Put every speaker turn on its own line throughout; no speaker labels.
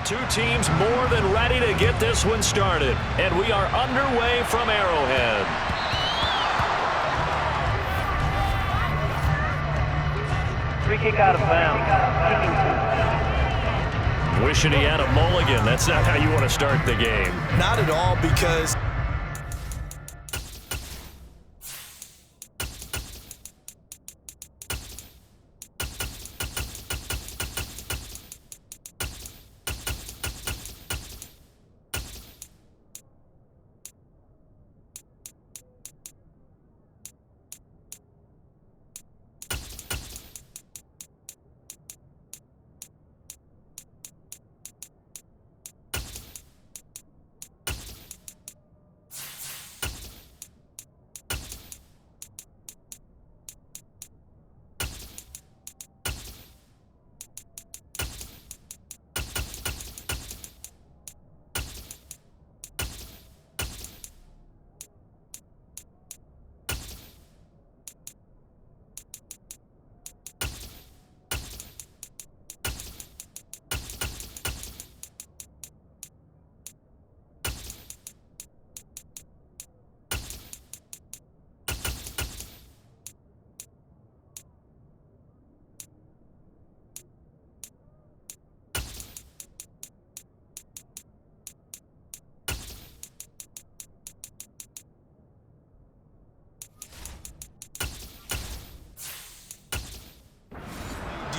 Two teams more than ready to get this one started. And we are underway from Arrowhead.
Free kick out of bounds.
Wishing he had a mulligan. That's not how you want to start the game.
Not at all, because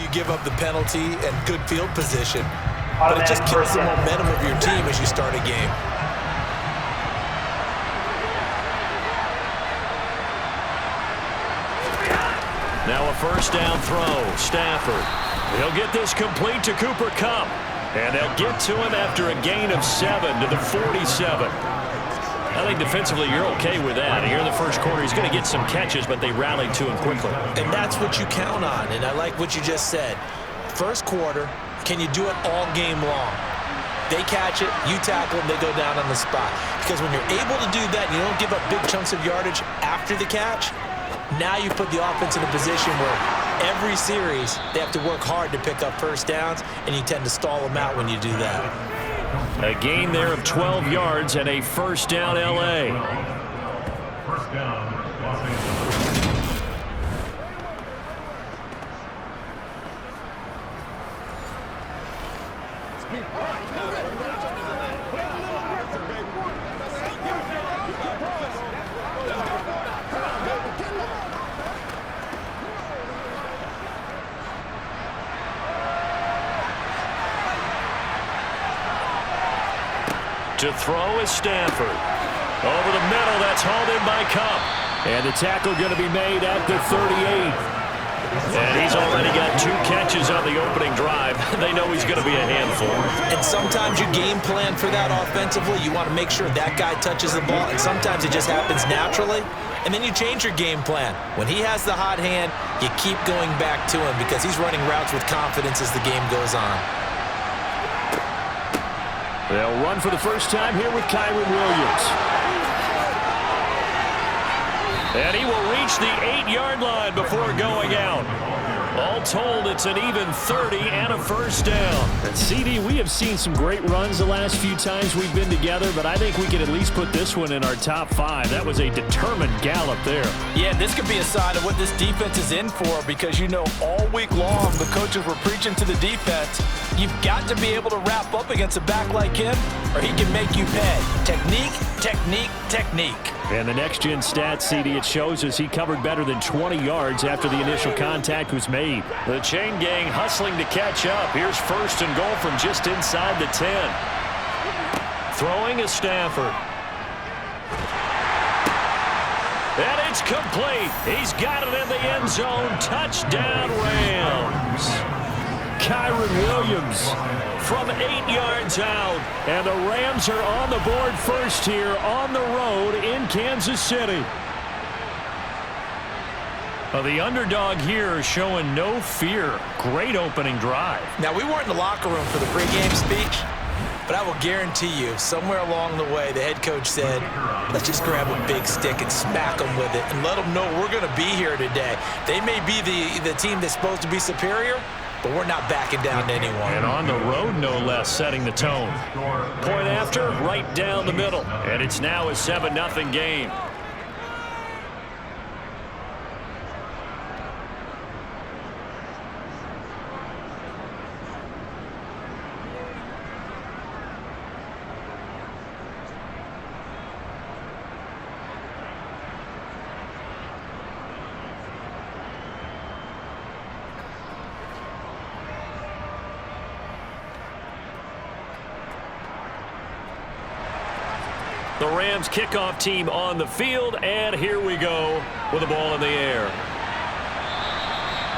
you give up the penalty and good field position, but it just kills the momentum of your team as you start a game.
Now a first down throw. Stafford. He'll get this complete to Cooper Kupp. And they'll get to him after a gain of 7 to the 47. I think defensively you're okay with that. Here in the first quarter, he's going to get some catches, but they rallied to him quickly.
And that's what you count on, and I like what you just said. First quarter, can you do it all game long? They catch it, you tackle them, they go down on the spot. Because when you're able to do that, and you don't give up big chunks of yardage after the catch, now you put the offense in a position where every series they have to work hard to pick up first downs, and you tend to stall them out when you do that.
A gain there of 12 yards and a first down, L.A.
First down, Los Angeles.
To throw is Stafford. Over the middle, that's hauled in by Kupp. And the tackle going to be made at the 38. And he's already got 2 catches on the opening drive. They know he's going to be a handful.
And sometimes you game plan for that offensively. You want to make sure that guy touches the ball, and sometimes it just happens naturally. And then you change your game plan. When he has the hot hand, you keep going back to him because he's running routes with confidence as the game goes on.
They'll run for the first time here with Kyren Williams. And he will reach the 8-yard line before going out. All told, it's an even 30 and a first down.
And CD, we have seen some great runs the last few times we've been together, but I think we can at least put this one in our top 5. That was a determined gallop there.
Yeah, this could be a sign of what this defense is in for, because you know all week long the coaches were preaching to the defense, you've got to be able to wrap up against a back like him or he can make you pay. Technique, technique, technique.
And the next-gen stats, CD, it shows us he covered better than 20 yards after the initial contact was made.
The chain gang hustling to catch up. Here's first and goal from just inside the 10. Throwing is Stafford. And it's complete. He's got it in the end zone. Touchdown, Rams. Kyren Williams from 8 yards out. And the Rams are on the board first here on the road in Kansas City. Well, the underdog here is showing no fear. Great opening drive.
Now, we weren't in the locker room for the pregame speech, but I will guarantee you, somewhere along the way, the head coach said, let's just grab a big stick and smack them with it and let them know we're going to be here today. They may be the team that's supposed to be superior, but we're not backing down to anyone.
And on the road, no less, setting the tone.
Point after, right down the middle.
And it's now a 7-0 game. The Rams kickoff team on the field, and here we go with the ball in the air.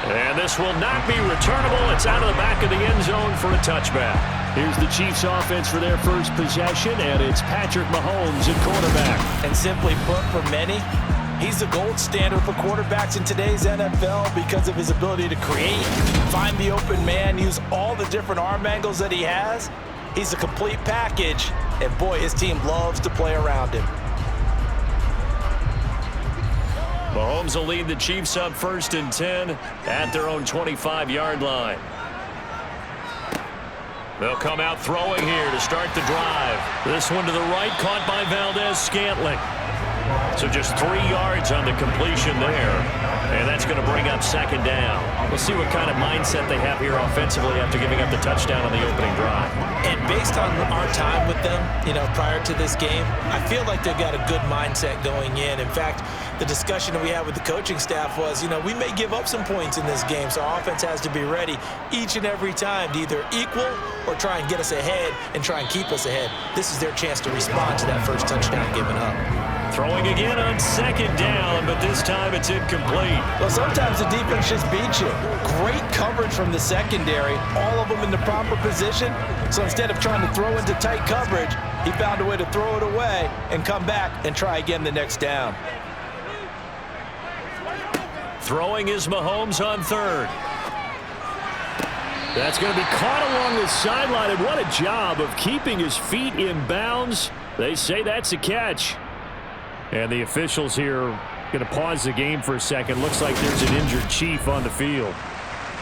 And this will not be returnable. It's out of the back of the end zone for a touchback. Here's the Chiefs offense for their first possession, and it's Patrick Mahomes at quarterback.
And simply put, for many, he's the gold standard for quarterbacks in today's NFL because of his ability to create, find the open man, use all the different arm angles that he has. He's a complete package, and boy, his team loves to play around him.
Mahomes will lead the Chiefs up 1st and 10 at their own 25-yard line. They'll come out throwing here to start the drive. This one to the right, caught by Valdez-Scantling. So just 3 yards on the completion there. And that's going to bring up 2nd down. We'll see what kind of mindset they have here offensively after giving up the touchdown on the opening drive.
And based on our time with them, prior to this game, I feel like they've got a good mindset going in. In fact, the discussion that we had with the coaching staff was, we may give up some points in this game, so our offense has to be ready each and every time to either equal or try and get us ahead and try and keep us ahead. This is their chance to respond to that first touchdown given up.
Throwing again on 2nd down, but this time it's incomplete.
Well, sometimes the defense just beats you. Great coverage from the secondary, all of them in the proper position. So instead of trying to throw into tight coverage, he found a way to throw it away and come back and try again the next down.
Throwing is Mahomes on 3rd.
That's going to be caught along the sideline, and what a job of keeping his feet in bounds. They say that's a catch. And the officials here going to pause the game for a second. Looks like there's an injured Chief on the field.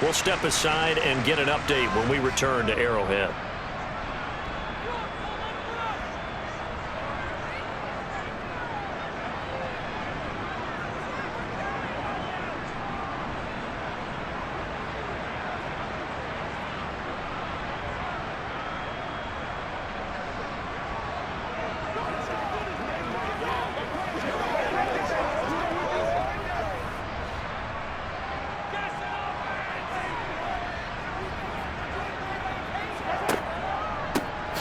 We'll step aside and get an update when we return to Arrowhead.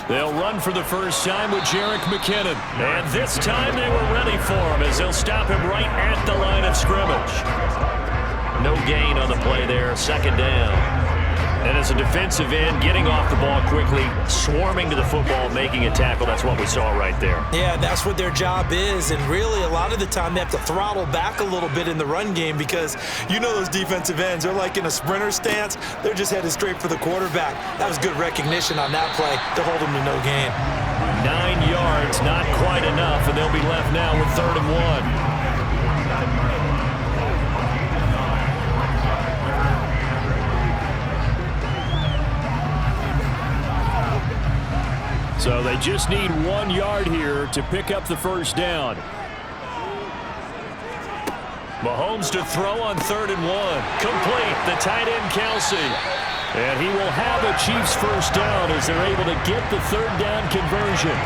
They'll run for the first time with Jerick McKinnon. And this time they were ready for him as they'll stop him right at the line of scrimmage. No gain on the play there, 2nd down. And as a defensive end, getting off the ball quickly, swarming to the football, making a tackle, that's what we saw right there.
Yeah, that's what their job is, and really a lot of the time they have to throttle back a little bit in the run game because those defensive ends, they're like in a sprinter stance. They're just headed straight for the quarterback. That was good recognition on that play to hold them to no gain.
9 yards, not quite enough, and they'll be left now with 3rd and 1.
So they just need 1 yard here to pick up the first down.
Mahomes to throw on 3rd and 1. Complete, the tight end Kelsey. And he will have a Chiefs first down as they're able to get the 3rd down conversion.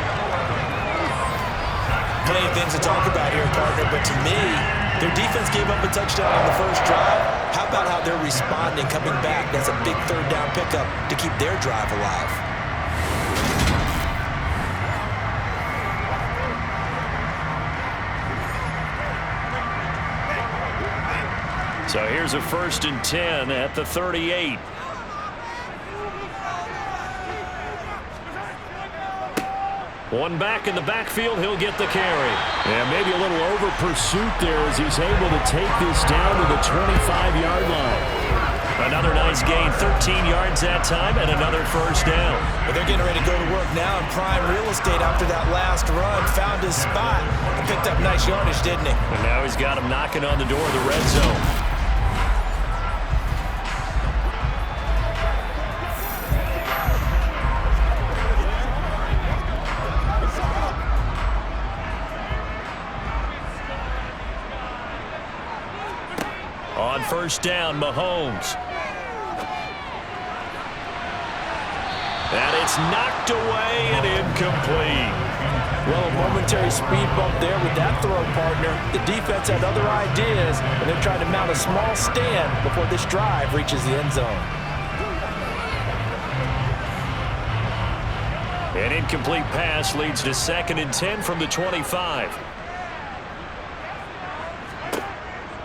Plenty of things to talk about here, partner, but to me, their defense gave up a touchdown on the first drive. How about how they're responding, coming back? That's a big 3rd down pickup to keep their drive alive.
So here's a 1st and 10 at the 38. One back in the backfield, he'll get the carry.
Yeah, maybe a little over pursuit there as he's able to take this down to the 25-yard line.
Another nice gain, 13 yards that time, and another first down.
But they're getting ready to go to work now in prime real estate after that last run. Found his spot and picked up nice yardage, didn't he?
And now he's got him knocking on the door of the red zone. first down, Mahomes. And it's knocked away and incomplete.
Well, a momentary speed bump there with that throw, partner. The defense had other ideas, and they're trying to mount a small stand before this drive reaches the end zone.
An incomplete pass leads to 2nd and 10 from the 25.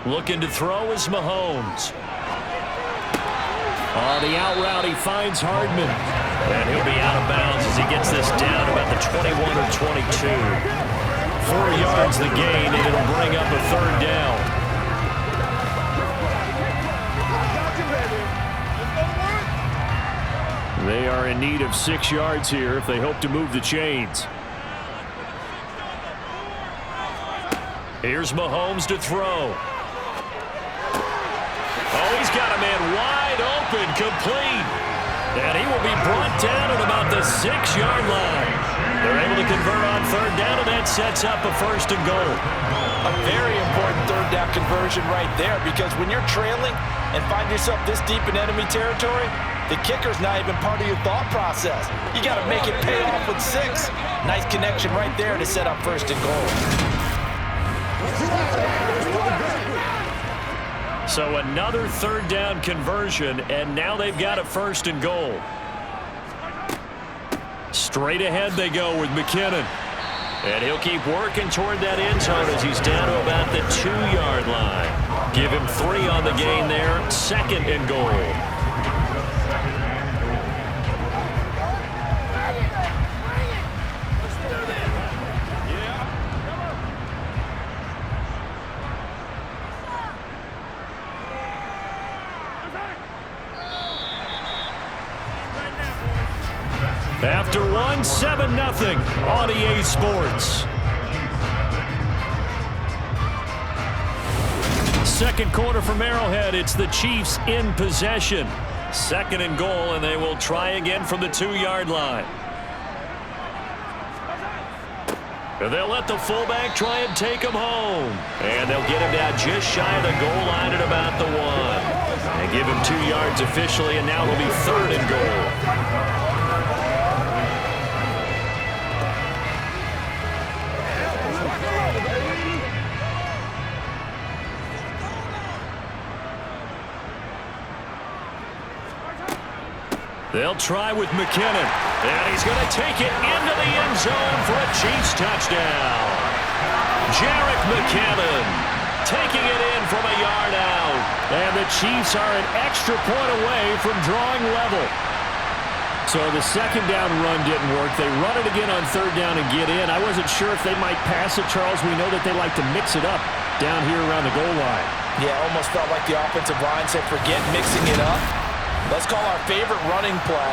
Looking to throw is Mahomes.
On the out route, he finds Hardman.
And he'll be out of bounds as he gets this down about the 21 or 22. 4 yards the gain, and it'll bring up a 3rd down.
They are in need of 6 yards here if they hope to move the chains.
Here's Mahomes to throw. Oh, he's got a man wide open, complete. And he will be brought down at about the 6-yard line. They're able to convert on 3rd down, and that sets up a 1st and goal.
A very important 3rd down conversion right there, because when you're trailing and find yourself this deep in enemy territory, the kicker's not even part of your thought process. You got to make it pay off with 6. Nice connection right there to set up 1st and goal.
So another 3rd down conversion, and now they've got a 1st and goal. Straight ahead they go with McKinnon. And he'll keep working toward that end zone as he's down to about the 2-yard line. Give him 3 on the gain there, 2nd and goal. After 7-0 on EA Sports. 2nd quarter from Arrowhead. It's the Chiefs in possession. 2nd and goal, and they will try again from the 2-yard line. And they'll let the fullback try and take him home. And they'll get him down just shy of the goal line at about the 1. And give him 2 yards officially, and now it'll be 3rd and goal. They'll try with McKinnon. And he's going to take it into the end zone for a Chiefs touchdown. Jerick McKinnon taking it in from a yard out.
And the Chiefs are an extra point away from drawing level. So the 2nd down run didn't work. They run it again on 3rd down and get in. I wasn't sure if they might pass it, Charles. We know that they like to mix it up down here around the goal line.
Yeah, almost felt like the offensive line said, forget mixing it up. Let's call our favorite running play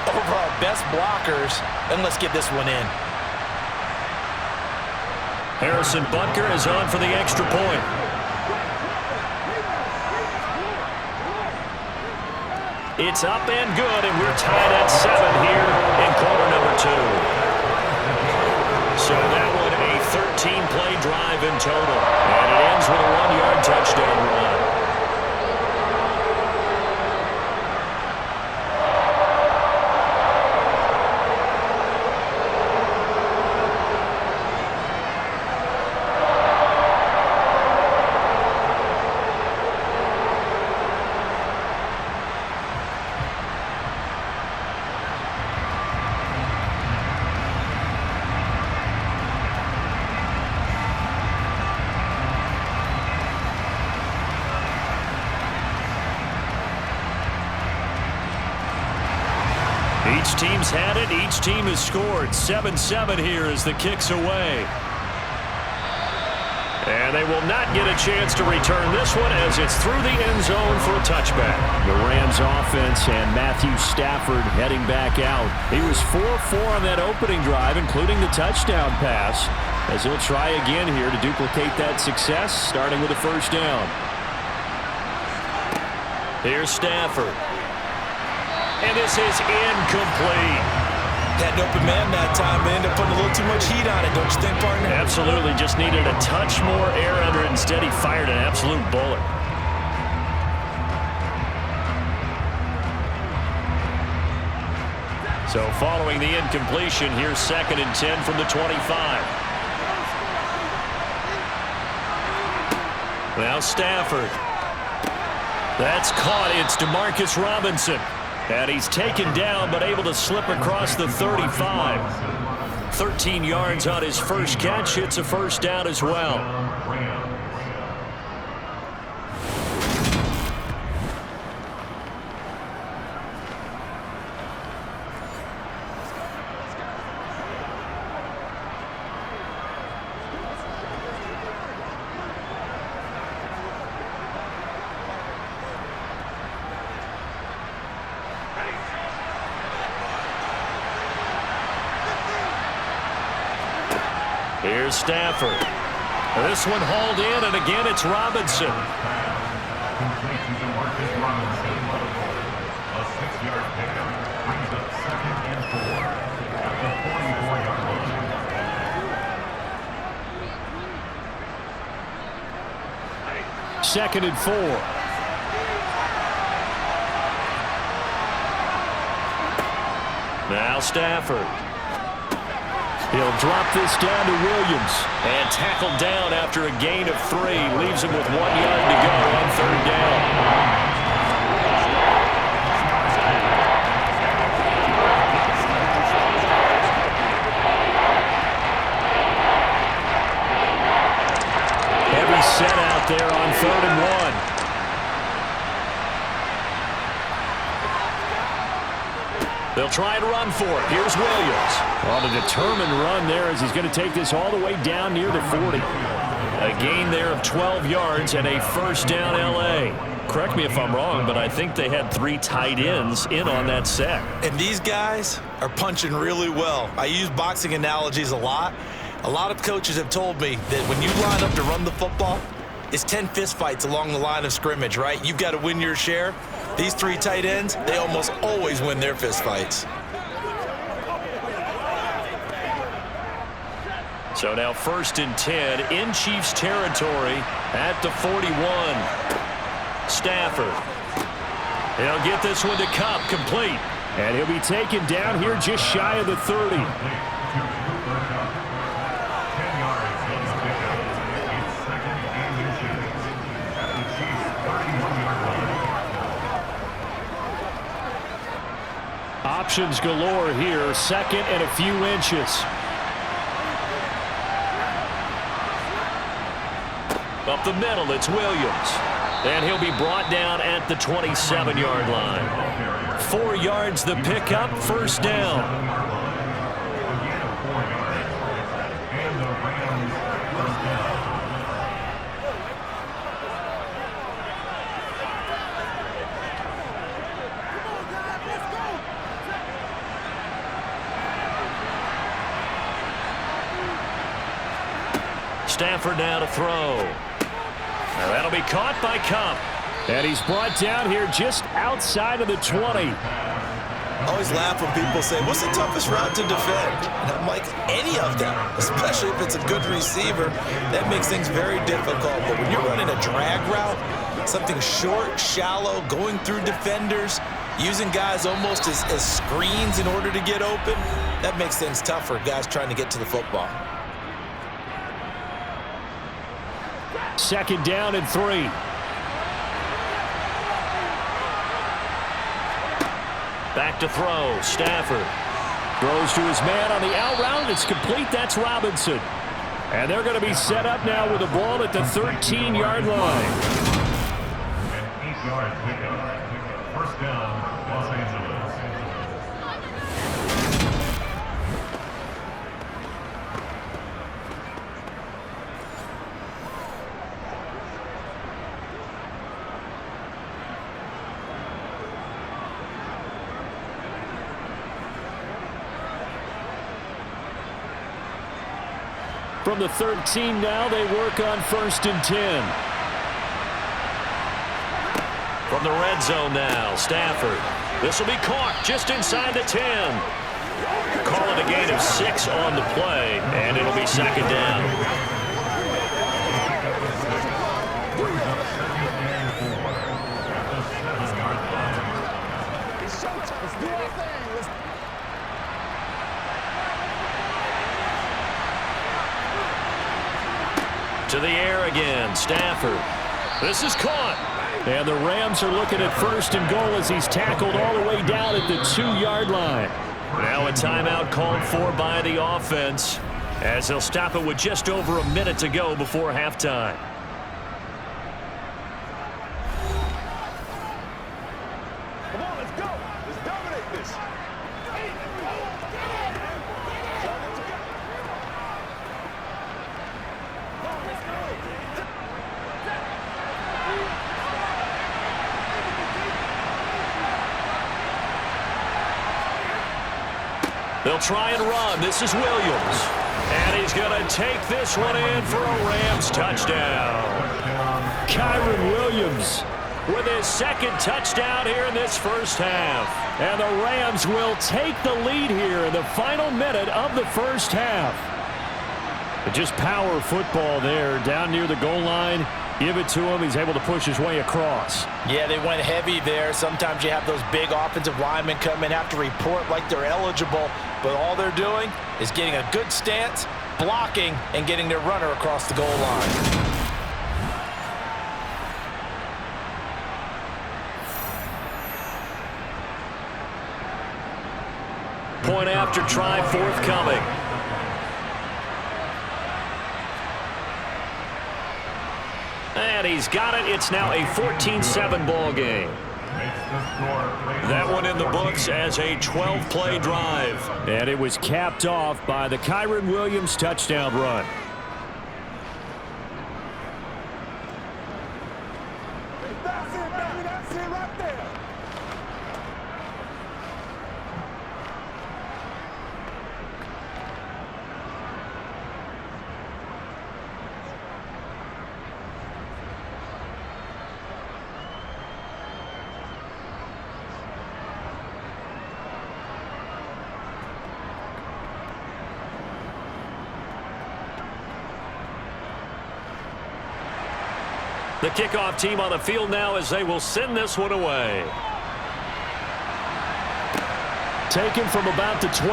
over our best blockers, and let's get this one in.
Harrison Butker is on for the extra point. It's up and good, and we're tied at 7 here in quarter number 2. So that one a 13-play drive in total, and it ends with a 1-yard touchdown run. Each team's had it. Each team has scored. 7-7 here as the kick's away. And they will not get a chance to return this one as it's through the end zone for a touchback.
The Rams offense and Matthew Stafford heading back out. He was 4-4 on that opening drive, including the touchdown pass, as he'll try again here to duplicate that success, starting with a 1st down.
Here's Stafford. And this is incomplete.
Had an open man that time, but ended up putting a little too much heat on it, don't you think, partner?
Absolutely. Just needed a touch more air under it. Instead, he fired an absolute bullet.
So following the incompletion, here's 2nd and 10 from the 25. Now Stafford. That's caught. It's Demarcus Robinson. And he's taken down but able to slip across the 35. 13 yards on his first catch. It's a first down as well. Here's Stafford. This one hauled in, and again it's Robinson.
Complete to Demarcus Robinson. A 6-yard pickup brings up 2nd and 4 at the 44-yard line.
2nd and 4. Now Stafford. He'll drop this down to Williams. And tackled down after a gain of 3. Leaves him with 1 yard to go on 3rd down. Heavy set out there on 3rd and 1. They'll try and run for it. Here's Williams. On a determined run there as he's going to take this all the way down near the 40. A gain there of 12 yards and a first down L.A. Correct me if I'm wrong, but I think they had 3 tight ends in on that set.
And these guys are punching really well. I use boxing analogies a lot. A lot of coaches have told me that when you line up to run the football, it's 10 fistfights along the line of scrimmage, right? You've got to win your share. These 3 tight ends, they almost always win their fistfights.
So now 1st and 10 in Chiefs territory at the 41. Stafford. He'll get this one to Cup, complete. And he'll be taken down here just shy of the 30. Options galore here. 2nd and a few inches. Up the middle, it's Williams. And he'll be brought down at the 27-yard line. 4 yards the pickup, first down. Stafford now to throw. Now that'll be caught by Cup. And he's brought down here just outside of the 20.
I always laugh when people say, what's the toughest route to defend? And I'm like, any of them, especially if it's a good receiver. That makes things very difficult. But when you're running a drag route, something short, shallow, going through defenders, using guys almost as screens in order to get open, that makes things tough for guys trying to get to the football.
2nd down and 3. Back to throw. Stafford throws to his man on the out route. It's complete. That's Robinson. And they're going to be set up now with the ball at the 13-yard line.
An 8-yard pickup. First down, Los Angeles.
From the 13 now, they work on 1st and 10. From the red zone now, Stafford. This will be caught just inside the 10. Call it a gain of 6 on the play, and it'll be 2nd down.
To the air again, Stafford. This is caught.
And the Rams are looking at first and goal as he's tackled all the way down at the 2-yard line.
Now a timeout called for by the offense as they'll stop it with just over a minute to go before halftime.
Come on, let's go. Let's dominate this.
They'll try and run. This is Williams. And he's going to take this one in for a Rams touchdown.
Kyren Williams
With his second touchdown here in this first half.
And the Rams will take the lead here in the final minute of the first half. But just power football there down near the goal line. Give it to him. He's able to push his way across.
Yeah, they went heavy there. Sometimes you have those big offensive linemen come in, have to report like they're eligible, but all they're doing is getting a good stance, blocking, and getting their runner across the goal line.
Point after try forthcoming. And he's got it. It's now a 14-7 ball game. That one in the books as a 12-play drive.
And it was capped off by the Kyren Williams touchdown run.
That's it, baby. That's it right there.
The kickoff team on the field now as they will send this one away.
Taken from about the 12.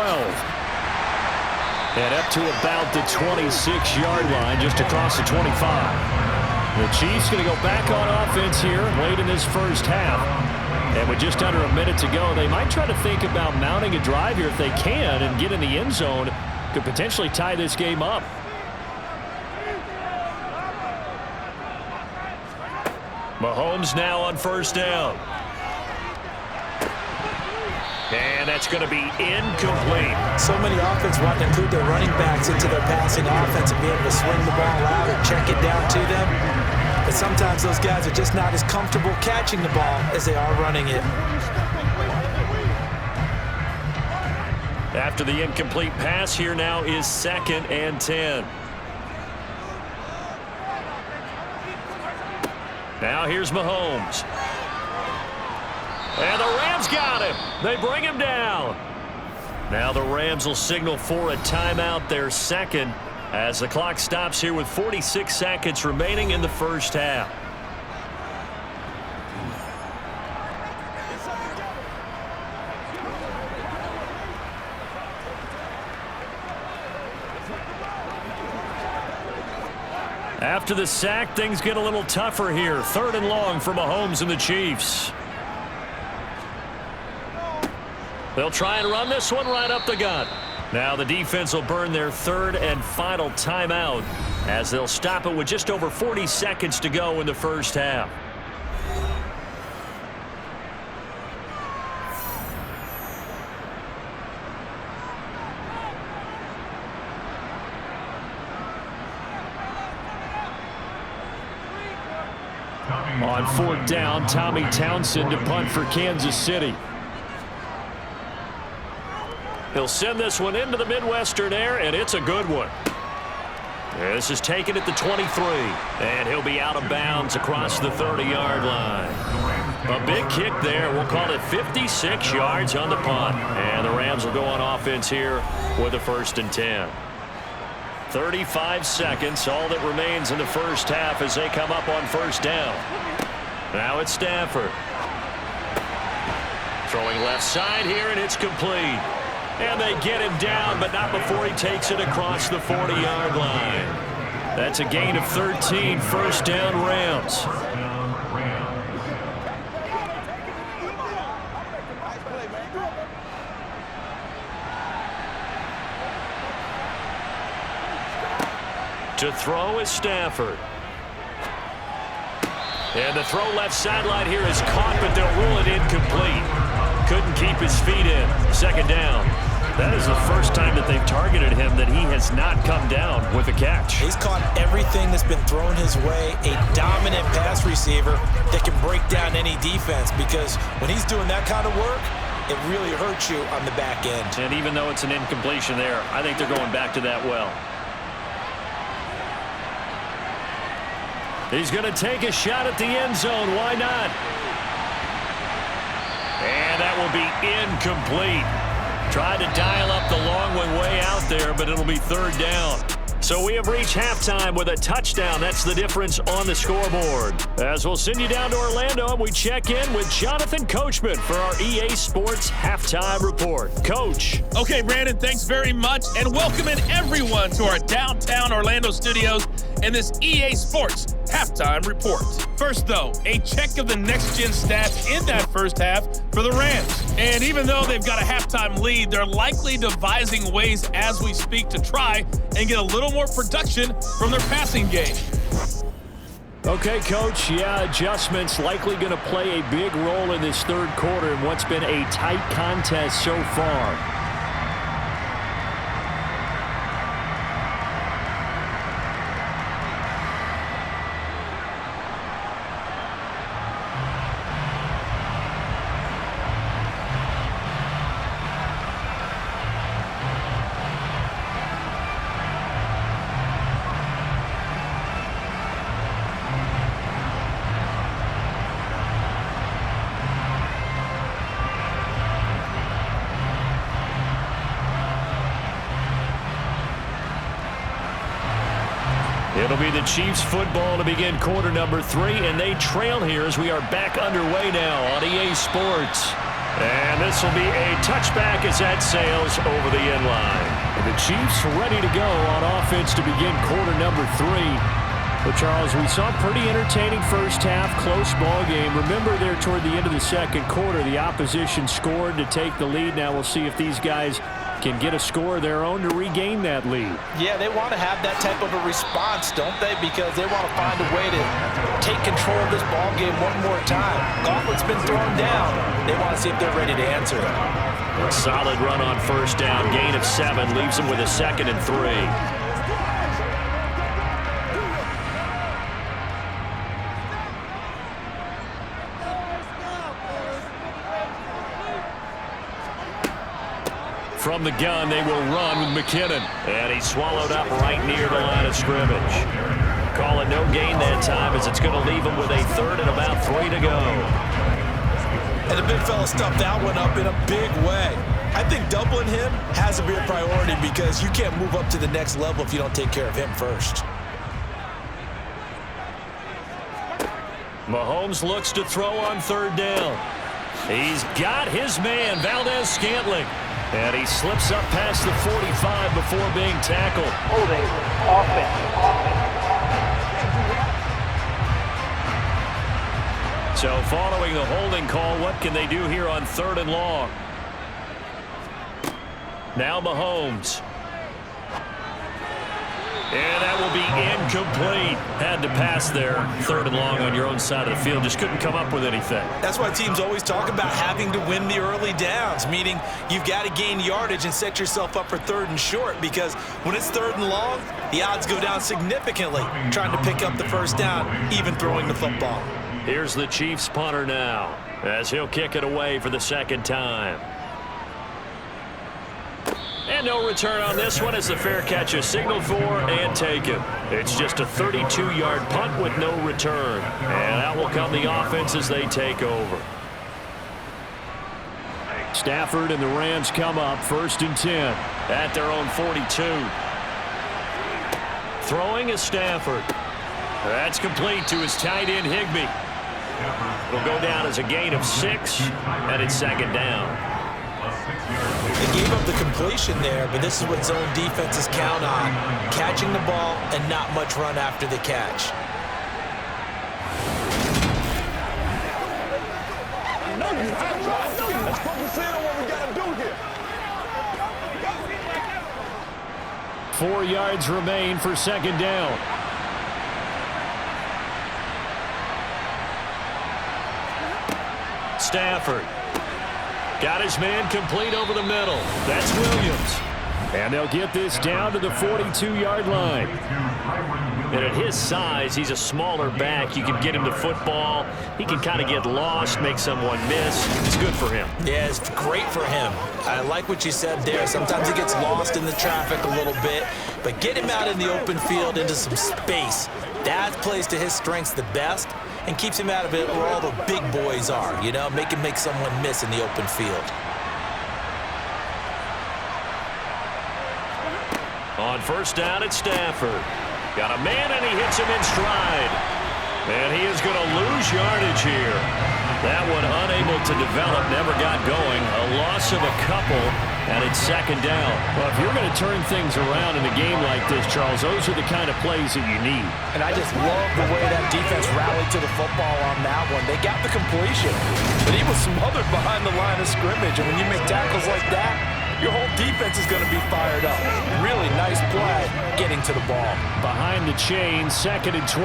And up to about the 26-yard line, just across the 25. The Chiefs going to go back on offense here late in this first half. And with just under a minute to go, they might try to think about mounting a drive here if they can and get in the end zone. Could potentially tie this game up.
Mahomes now on first down. And that's going to be incomplete.
So many offenses want to include their running backs into their passing offense and be able to swing the ball out or check it down to them. But sometimes those guys are just not as comfortable catching the ball as they are running it.
After the incomplete pass, here now is 2nd and 10. Now here's Mahomes. And the Rams got him. They bring him down. Now the Rams will signal for a timeout, their second, as the clock stops here with 46 seconds remaining in the first half. After the sack, things get a little tougher here. 3rd and long for Mahomes and the Chiefs. They'll try and run this one right up the gut. Now the defense will burn their 3rd and final timeout as they'll stop it with just over 40 seconds to go in the first half.
On 4th down, Tommy Townsend to punt for Kansas City.
He'll send this one into the Midwestern air, and it's a good one. This is taken at the 23, and he'll be out of bounds across the 30-yard line. A big kick there. We'll call it 56 yards on the punt. And the Rams will go on offense here with a 1st and 10. 35 seconds, all that remains in the first half as they come up on first down. Now it's Stafford. Throwing left side here, and it's complete. And they get him down, but not before he takes it across the 40-yard line.
That's a gain of 13. First down, Rams.
To throw is Stafford. And the throw left sideline here is caught, but they'll rule it incomplete. Couldn't keep his feet in. Second down.
That is the first time that they've targeted him that he has not come down with a catch.
He's caught everything that's been thrown his way. A dominant pass receiver that can break down any defense, because when he's doing that kind of work, it really hurts you on the back end.
And even though it's an incompletion there, I think they're going back to that well. He's going to take a shot at the end zone. Why not? And that will be incomplete. Tried to dial up the long one way out there, but it'll be third down. So we have reached halftime with a touchdown. That's the difference on the scoreboard. As we'll send you down to Orlando, and we check in with Jonathan Coachman for our EA Sports Halftime Report. Coach.
Okay, Brandon, thanks very much, and welcoming everyone to our downtown Orlando studios and this EA Sports Halftime Report. First, though, a check of the next-gen stats in that first half for the Rams. And even though they've got a halftime lead, they're likely devising ways as we speak to try and get a little more production from their passing game.
Okay, Coach, adjustments likely going to play a big role in this third quarter in what's been a tight contest so far. It'll be the Chiefs football to begin quarter number 3, and they trail here as we are back underway now on EA Sports. And this will be a touchback as that sails over the end line. And the Chiefs ready to go on offense to begin quarter number 3. But Charles, we saw a pretty entertaining first half, close ball game. Remember there toward the end of the second quarter, the opposition scored to take the lead. Now we'll see if these guys can get a score of their own to regain that lead.
Yeah, they want to have that type of a response, don't they? Because they want to find a way to take control of this ball game one more time. Gauntlet's been thrown down. They want to see if they're ready to answer it.
A solid run on first down. Gain of 7 leaves them with a 2nd and 3.
From the gun, they will run with McKinnon.
And he's swallowed up right near the line of scrimmage. Call it no gain that time, as it's going to leave him with a 3rd and about 3 to go.
And the big fella stuffed that one up in a big way. I think doubling him has to be a priority, because you can't move up to the next level if you don't take care of him first.
Mahomes looks to throw on 3rd down. He's got his man, Valdez-Scantling. And he slips up past the 45 before being tackled.
Holding, offense.
So following the holding call, what can they do here on 3rd and long? Now Mahomes. And that will be incomplete. Had to pass there. 3rd and long on your own side of the field. Just couldn't come up with anything.
That's why teams always talk about having to win the early downs, meaning you've got to gain yardage and set yourself up for 3rd and short, because when it's 3rd and long, the odds go down significantly trying to pick up the first down, even throwing the football.
Here's the Chiefs punter now, as he'll kick it away for the 2nd time. And no return on this one, as the fair catch is signaled for and taken. It's just a 32-yard punt with no return. And out will come the offense as they take over.
Stafford and the Rams come up 1st and 10.
At their own 42. Throwing is Stafford. That's complete to his tight end, Higbee. It'll go down as a gain of 6, and it's 2nd down.
They gave up the completion there, but this is what zone defenses count on. Catching the ball and not much run after the catch.
Let's focus in on what we got to do here.
4 yards remain for second down. Stafford got his man complete over the middle. That's Williams. And they'll get this down to the 42-yard line.
And at his size, he's a smaller back. You can get him the football. He can kind of get lost, make someone miss. It's good for him.
Yeah, it's great for him. I like what you said there. Sometimes he gets lost in the traffic a little bit, but get him out in the open field into some space. That plays to his strengths the best and keeps him out of it where all the big boys are, you know, make him make someone miss in the open field.
On first down, it's Stafford. Got a man, and he hits him in stride. And he is going to lose yardage here. That one unable to develop, never got going. A loss of a couple, and it's second down.
Well, if you're going to turn things around in a game like this, Charles, those are the kind of plays that you need.
And I just love the way that defense rallied to the football on that one. They got the completion, but he was smothered behind the line of scrimmage. And when you make tackles like that, your whole defense is going to be fired up. Really nice play getting to the ball.
Behind the chain, 2nd and 12.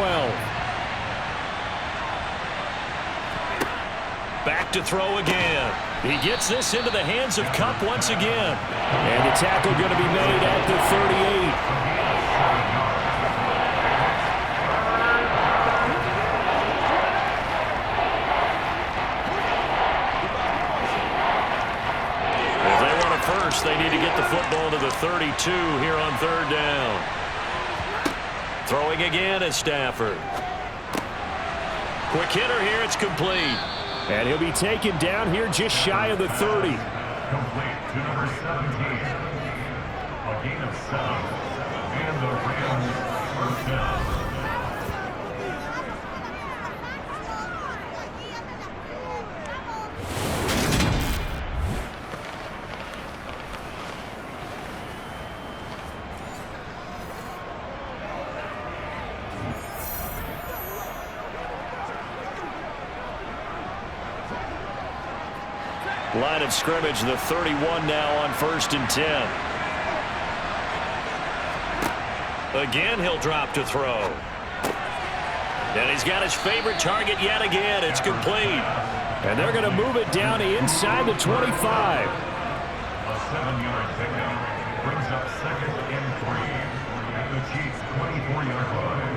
Back to throw again. He gets this into the hands of Kupp once again.
And the tackle going to be made at the 38.
First, they need to get the football to the 32 here on third down. Throwing again is Stafford. Quick hitter here, it's complete.
And he'll be taken down here just shy of the 30.
Complete to number 17. A gain of 7. And the Rams first down.
Line of scrimmage, the 31 now on 1st and 10. Again, he'll drop to throw. And he's got his favorite target yet again. It's complete.
And they're going to move it down to inside the 25.
A 7-yard pickup brings up 2nd and 3 at the Chiefs' 24-yard line.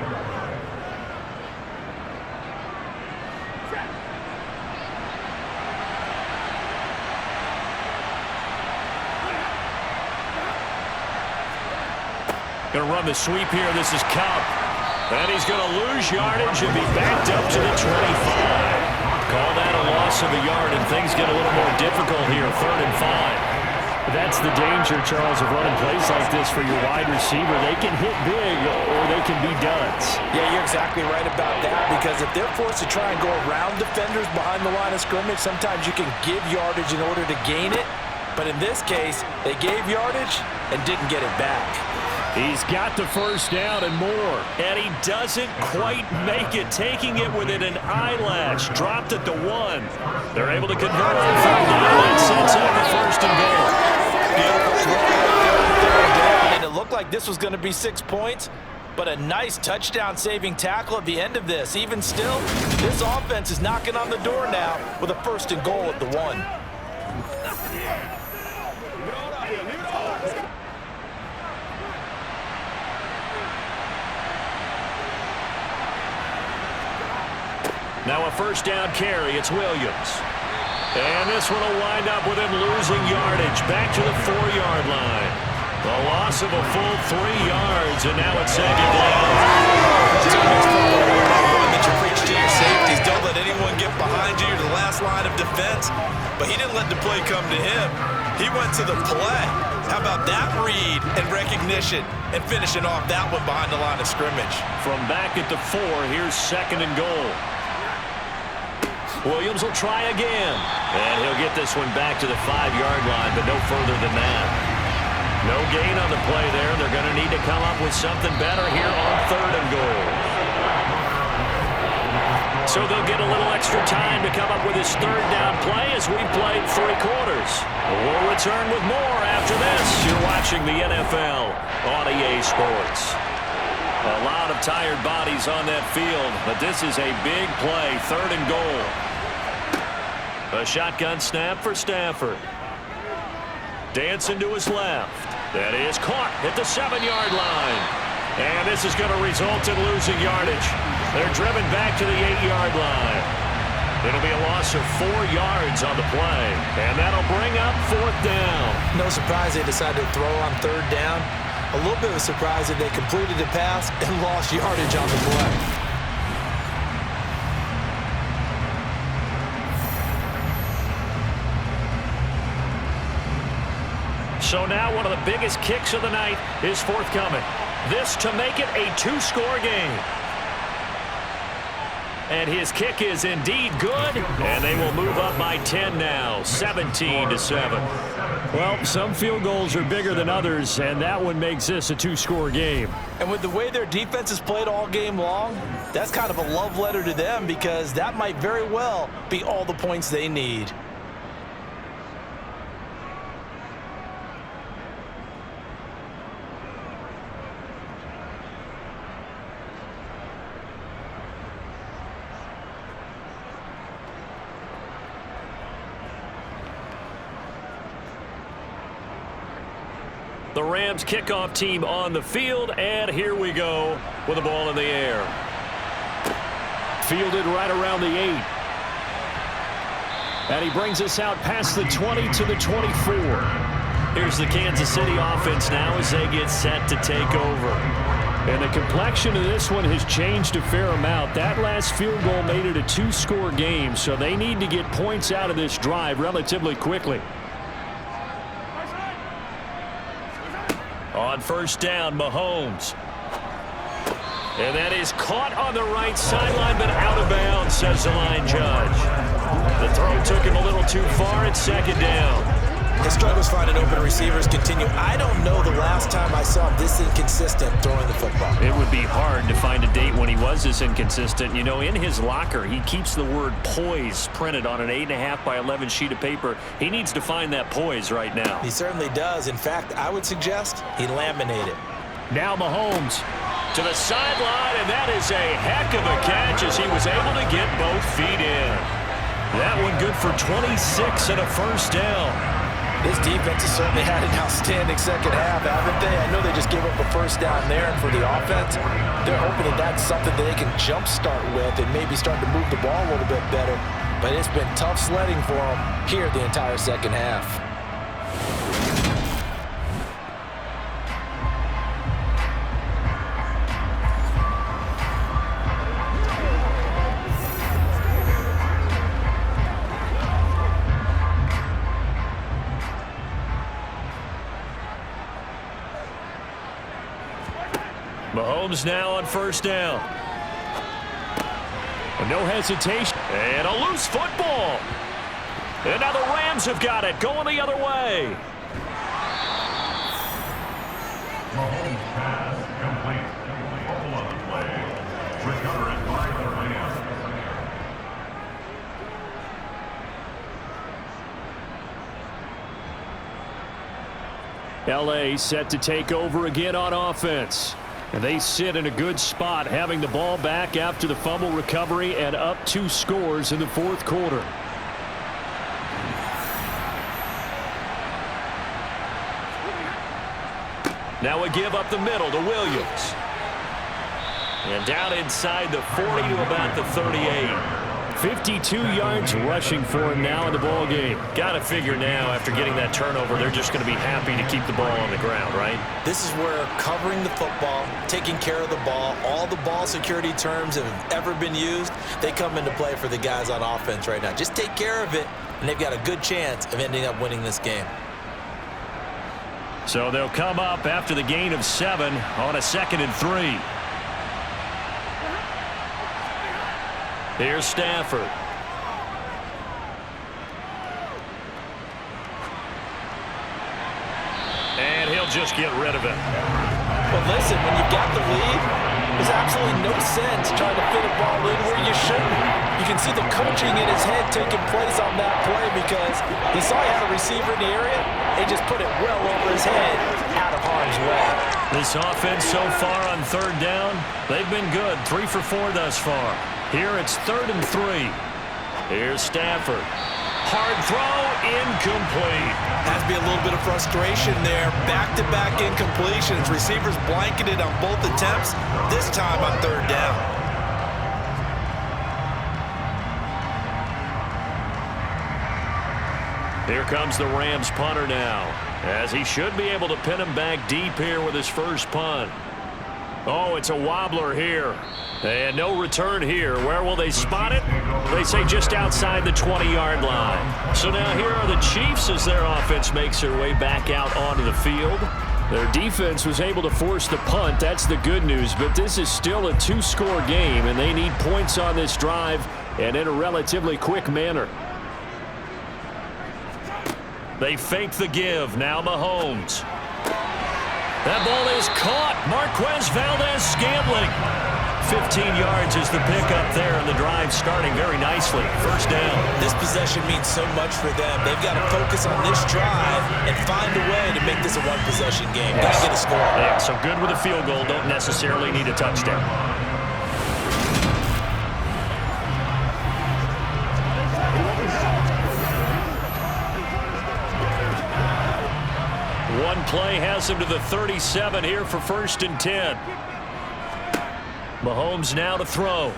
Going to run the sweep here. This is Kupp. And he's going to lose yardage and be backed up to the 25. Call that a loss of a yard, and things get a little more difficult here. 3rd and 5.
That's the danger, Charles, of running plays like this for your wide receiver. They can hit big or they can be duds.
Yeah, you're exactly right about that, because if they're forced to try and go around defenders behind the line of scrimmage, sometimes you can give yardage in order to gain it. But in this case, they gave yardage and didn't get it back.
He's got the first down and more.
And he doesn't quite make it, taking it within an eyelash. Dropped at the 1. They're able to convert on 3rd down. That sets up the 1st and goal.
Beautiful throw right there, 3rd down, and it looked like this was going to be 6 points, but a nice touchdown-saving tackle at the end of this. Even still, this offense is knocking on the door now with a 1st and goal at the 1.
Now a 1st down carry. It's Williams. And this one will wind up with him losing yardage. Back to the 4-yard line. A loss of a full 3 yards, and now it's 2nd down.
That you preach to your safeties. Don't let anyone get behind you. You're the last line of defense. But he didn't let the play come to him. He went to the play. How about that read and recognition and finishing off that one behind the line of scrimmage?
From back at the 4, here's 2nd and goal. Williams will try again. And he'll get this one back to the 5-yard line, but no further than that. No gain on the play there. They're going to need to come up with something better here on 3rd and goal. So they'll get a little extra time to come up with his 3rd down play as we've played 3 quarters. We'll return with more after this. You're watching the NFL on EA Sports. A lot of tired bodies on that field, but this is a big play, 3rd and goal. A shotgun snap for Stafford. Dancing to his left. That is caught at the 7-yard line. And this is going to result in losing yardage. They're driven back to the 8-yard line. It'll be a loss of 4 yards on the play. And that'll bring up 4th down.
No surprise they decided to throw on 3rd down. A little bit of a surprise that they completed the pass and lost yardage on the play.
So now one of the biggest kicks of the night is forthcoming. This to make it a 2-score game. And his kick is indeed good, and they will move up by 10 now, 17-7.
Well, some field goals are bigger than others, and that one makes this a 2-score game.
And with the way their defense has played all game long, that's kind of a love letter to them because that might very well be all the points they need.
The Rams kickoff team on the field, and here we go with the ball in the air.
Fielded right around the 8. And he brings us out past the 20 to the 24.
Here's the Kansas City offense now as they get set to take over.
And the complexion of this one has changed a fair amount. That last field goal made it a 2-score game, so they need to get points out of this drive relatively quickly.
On 1st down, Mahomes. And that is caught on the right sideline, but out of bounds, says the line judge. The throw took him a little too far at 2nd down.
His struggles finding open receivers continue. I don't know the last time I saw him this inconsistent throwing the football.
It would be hard to find a date when he was this inconsistent. You know, in his locker, he keeps the word poise printed on an 8.5 by 11 sheet of paper. He needs to find that poise right now.
He certainly does. In fact, I would suggest he laminate it.
Now Mahomes
to the sideline, and that is a heck of a catch as he was able to get both feet in. That one good for 26 and a 1st down.
This defense has certainly had an outstanding 2nd half, haven't they? I know they just gave up a 1st down there, and for the offense, they're hoping that that's something that they can jumpstart with and maybe start to move the ball a little bit better. But it's been tough sledding for them here the entire 2nd half.
Mahomes now on 1st down.
no hesitation.
And a loose football. And now the Rams have got it, going the other way.
Mahomes pass complete. Ball on the play. Recovered by the Rams.
L.A. set to take over again on offense. And they sit in a good spot, having the ball back after the fumble recovery and up 2 scores in the 4th quarter.
Now a give up the middle to Williams. And down inside the 40 to about the 38.
52 yards rushing for him now in the ball game.
Got to figure now, after getting that turnover, they're just going to be happy to keep the ball on the ground, right?
This is where covering the football, taking care of the ball, all the ball security terms that have ever been used, they come into play for the guys on offense right now. Just take care of it, and they've got a good chance of ending up winning this game.
So they'll come up after the gain of 7 on a 2nd and 3. Here's Stafford. just get rid of it.
Well, listen, when you've got the lead, there's absolutely no sense trying to fit a ball in where you shouldn't. You can see the coaching in his head taking place on that play because he saw he had a receiver in the area. He just put it well over his head, out of harm's way.
This offense so far on third down, they've been good. 3 for 4 thus far. Here it's 3rd and 3. Here's Stafford. Hard throw, incomplete.
Has to be a little bit of frustration there. Back-to-back incompletions. Receivers blanketed on both attempts, this time on 3rd down.
Here comes the Rams punter now, as he should be able to pin him back deep here with his first punt. Oh, it's a wobbler here. And no return here. Where will they spot it? They say just outside the 20-yard line. So now here are the Chiefs as their offense makes their way back out onto the field.
Their defense was able to force the punt. That's the good news. But this is still a 2-score game, and they need points on this drive and in a relatively quick manner.
They fake the give. Now Mahomes. That ball is caught. Marquez Valdez-Scantling. 15 yards is the pickup there, and the drive starting very nicely. First down.
This possession means so much for them. They've got to focus on this drive and find a way to make this a one-possession game. Got to get a score.
Yeah, so good with a field goal. Don't necessarily need a touchdown. One play has him to the 37 here for 1st and 10. Mahomes now to throw.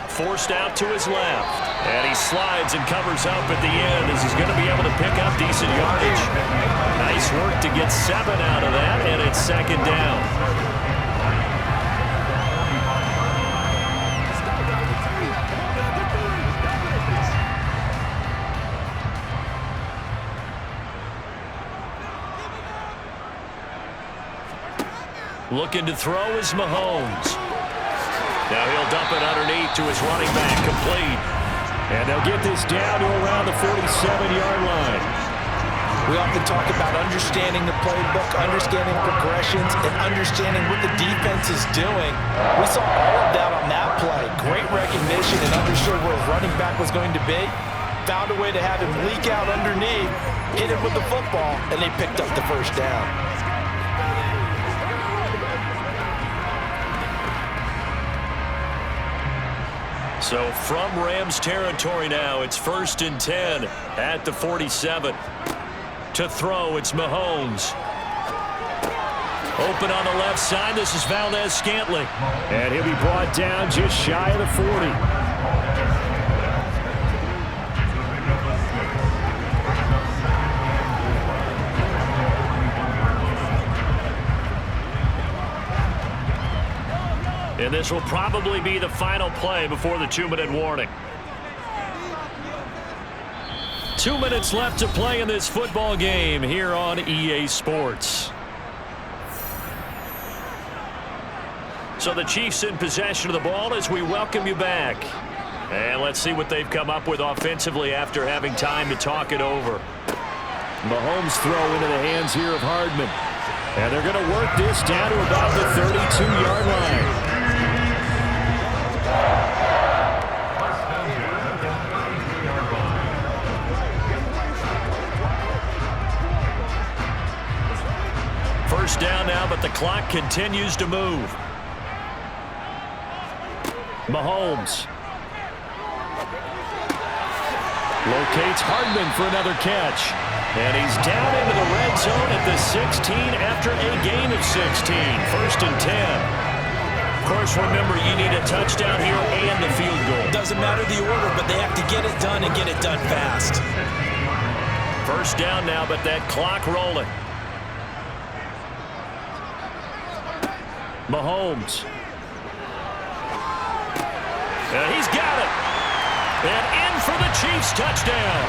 Forced out to his left. And he slides and covers up at the end as he's going to be able to pick up decent yardage. Nice work to get 7 out of that, and it's 2nd down. Looking to throw is Mahomes. Now he'll dump it underneath to his running back, complete.
And they'll get this down to around the 47-yard line.
We often talk about understanding the playbook, understanding progressions, and understanding what the defense is doing. We saw all of that on that play. Great recognition and understood where his running back was going to be. Found a way to have him leak out underneath, hit him with the football, and they picked up the first down.
So from Rams territory now, it's 1st and 10 at the 47. To throw, it's Mahomes. Open on the left side, this is Valdez-Scantling.
And he'll be brought down just shy of the 40.
And this will probably be the final play before the 2-minute warning. 2 minutes left to play in this football game here on EA Sports. So the Chiefs in possession of the ball as we welcome you back. And let's see what they've come up with offensively after having time to talk it over.
Mahomes throw into the hands here of Hardman. And they're going to work this down to about the 32-yard line.
First down now, but the clock continues to move. Mahomes.
Locates Hardman for another catch. And he's down into the red zone at the 16 after a gain of 16. 1st and 10.
Of course, remember, you need a touchdown here and the field goal.
Doesn't matter the order, but they have to get it done and get it done fast.
First down now, but that clock rolling. Mahomes. And he's got it. And in for the Chiefs touchdown.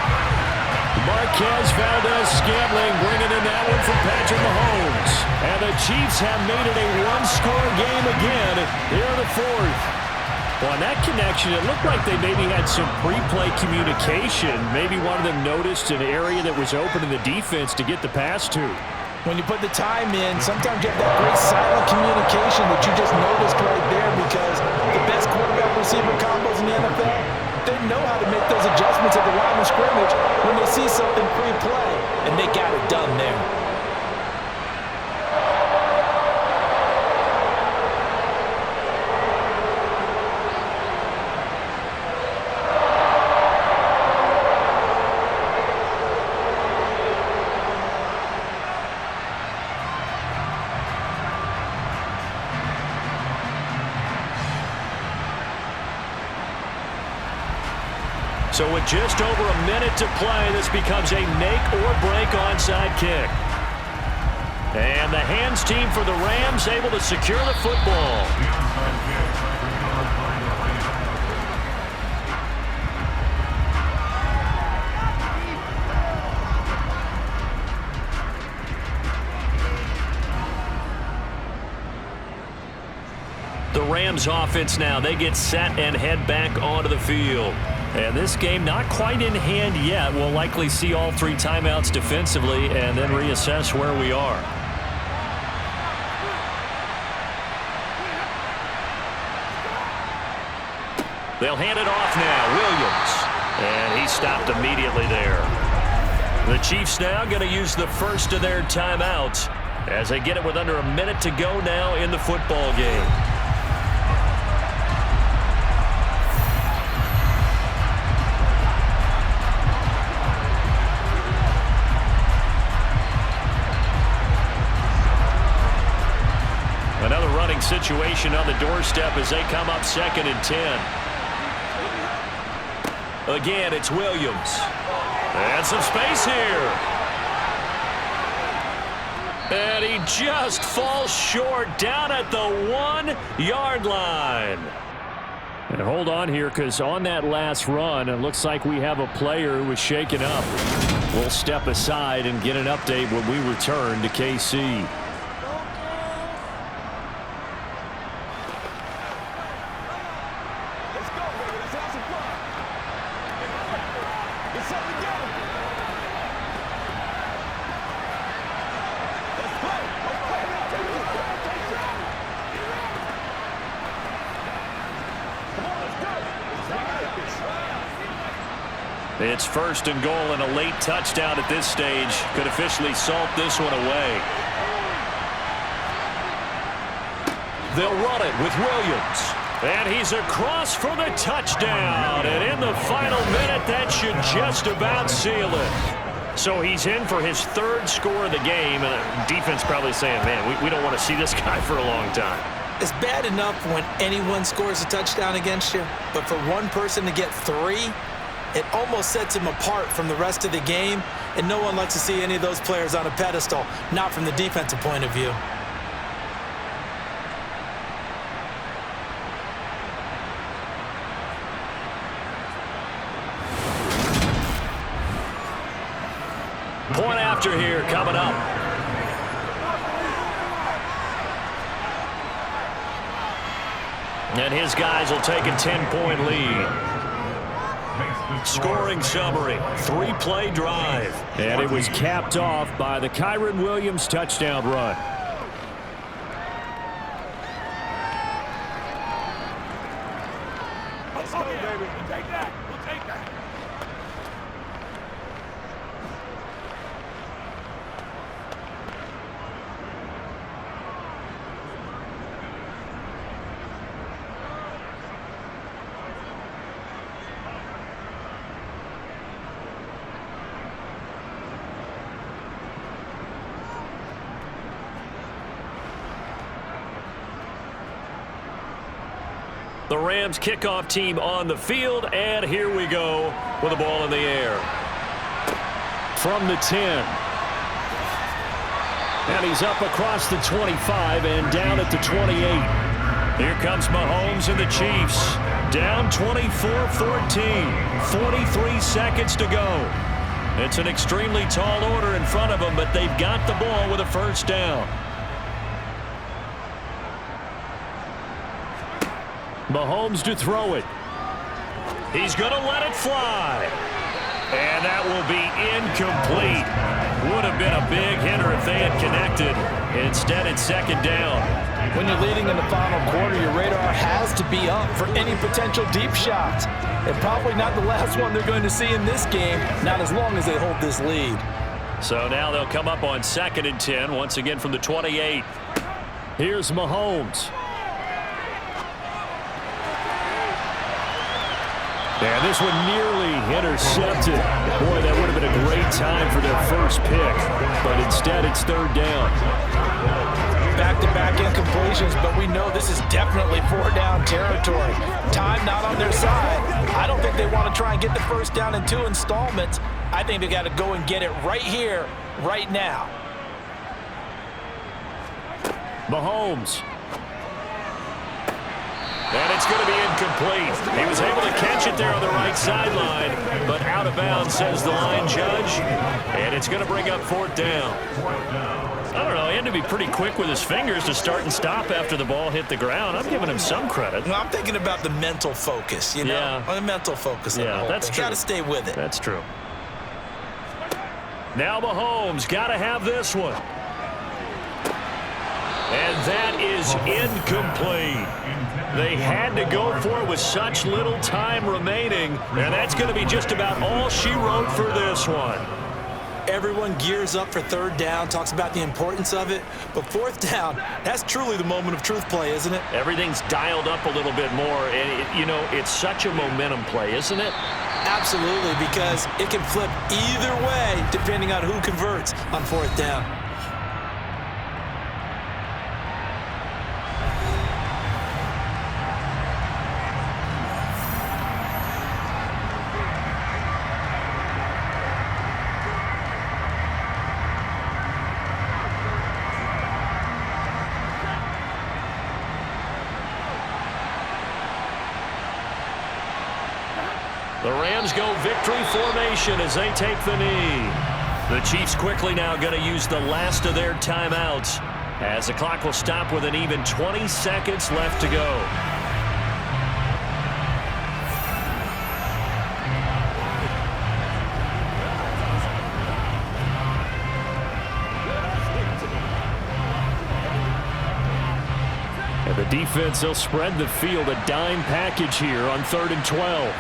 Marquez Valdez-Scantling bringing in that one from Patrick Mahomes. And the Chiefs have made it a one-score game again here in the 4th. Well, on that connection, it looked like they maybe had some pre-play communication. Maybe one of them noticed an area that was open in the defense to get the pass to.
When you put the time in, sometimes you have that great silent communication that you just noticed right there, because the best quarterback-receiver combos in the NFL, they know how to make those adjustments at the line of scrimmage when they see something pre-play, and they got it done there.
So with just over a minute to play, this becomes a make-or-break onside kick. And the hands team for the Rams able to secure the football. The Rams offense now, they get set and head back onto the field. And this game not quite in hand yet. We'll likely see all 3 timeouts defensively and then reassess where we are. They'll hand it off now. Williams. And he stopped immediately there. The Chiefs now going to use the first of their timeouts as they get it with under a minute to go now in the football game. Another running situation on the doorstep as they come up 2nd and 10. Again, it's Williams. And some space here. And he just falls short down at the 1-yard line.
And hold on here, because on that last run, it looks like we have a player who was shaken up. We'll step aside and get an update when we return to KC.
It's 1st and goal, and a late touchdown at this stage could officially salt this one away. They'll run it with Williams. And he's across for the touchdown. And in the final minute, that should just about seal it. So he's in for his 3rd score of the game. And the defense probably saying, man, we don't want to see this guy for a long time.
It's bad enough when anyone scores a touchdown against you, but for one person to get 3, it almost sets him apart from the rest of the game, and no one likes to see any of those players on a pedestal, not from the defensive point of view.
Point after here coming up. And his guys will take a 10-point lead. Scoring summary, 3-play drive.
And it was capped off by the Kyren Williams touchdown run.
Let's go, baby. We'll take that. We'll take that.
The Rams kickoff team on the field, and here we go with the ball in the air.
From the 10. And he's up across the 25 and down at the 28.
Here comes Mahomes and the Chiefs. Down 24-14. 43 seconds to go. It's an extremely tall order in front of them, but they've got the ball with a 1st down.
Mahomes to throw it.
He's going to let it fly. And that will be incomplete.
Would have been a big hitter if they had connected. Instead, it's second down.
When you're leading in the final quarter, your radar has to be up for any potential deep shots. And probably not the last one they're going to see in this game, not as long as they hold this lead.
So now they'll come up on 2nd and 10, once again from the 28. Here's Mahomes. And this one nearly intercepted. Boy, that would have been a great time for their first pick. But instead, it's 3rd down.
Back-to-back incompletions, but we know this is definitely 4-down territory. Time not on their side. I don't think they want to try and get the first down in 2 installments. I think they got to go and get it right here, right now.
Mahomes. And it's going to be incomplete. He was able to catch it there on the right sideline, but out of bounds, says the line judge. And it's going to bring up 4th down. I don't know. He had to be pretty quick with his fingers to start and stop after the ball hit the ground. I'm giving him some credit.
Well, I'm thinking about the mental focus, you know?
Yeah.
The mental focus.
Yeah, that's true.
Got to stay with it.
That's true. Now Mahomes got to have this one. And that is incomplete. They had to go for it with such little time remaining, and that's going to be just about all she wrote for this one.
Everyone gears up for 3rd down, talks about the importance of it, but 4th down, that's truly the moment of truth play, isn't it?
Everything's dialed up a little bit more, and it's such a momentum play, isn't it?
Absolutely, because it can flip either way depending on who converts on 4th down.
The Rams go victory formation as they take the knee. The Chiefs quickly now going to use the last of their timeouts as the clock will stop with an even 20 seconds left to go. And the defense, they'll spread the field, a dime package here on 3rd and 12.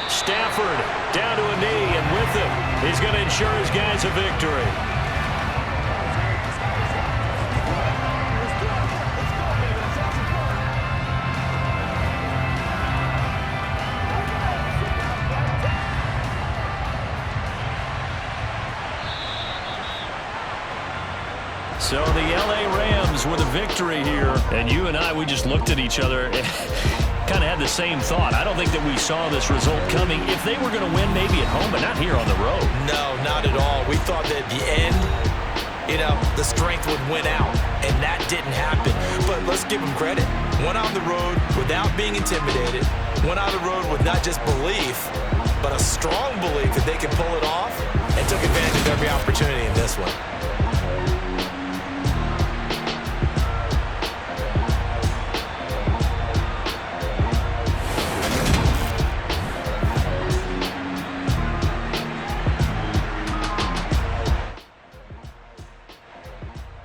Stafford down to a knee, and with it, he's going to ensure his guys a victory. So the LA Rams with a victory here, and you and I, we just looked at each other and kind of had the same thought. I don't think that we saw this result coming. If they were going to win, maybe at home, but not here on the road.
No, not at all. We thought that at the end, the strength would win out, and that didn't happen. But let's give them credit. Went on the road without being intimidated. Went on the road with not just belief, but a strong belief that they could pull it off, and took advantage of every opportunity in this one.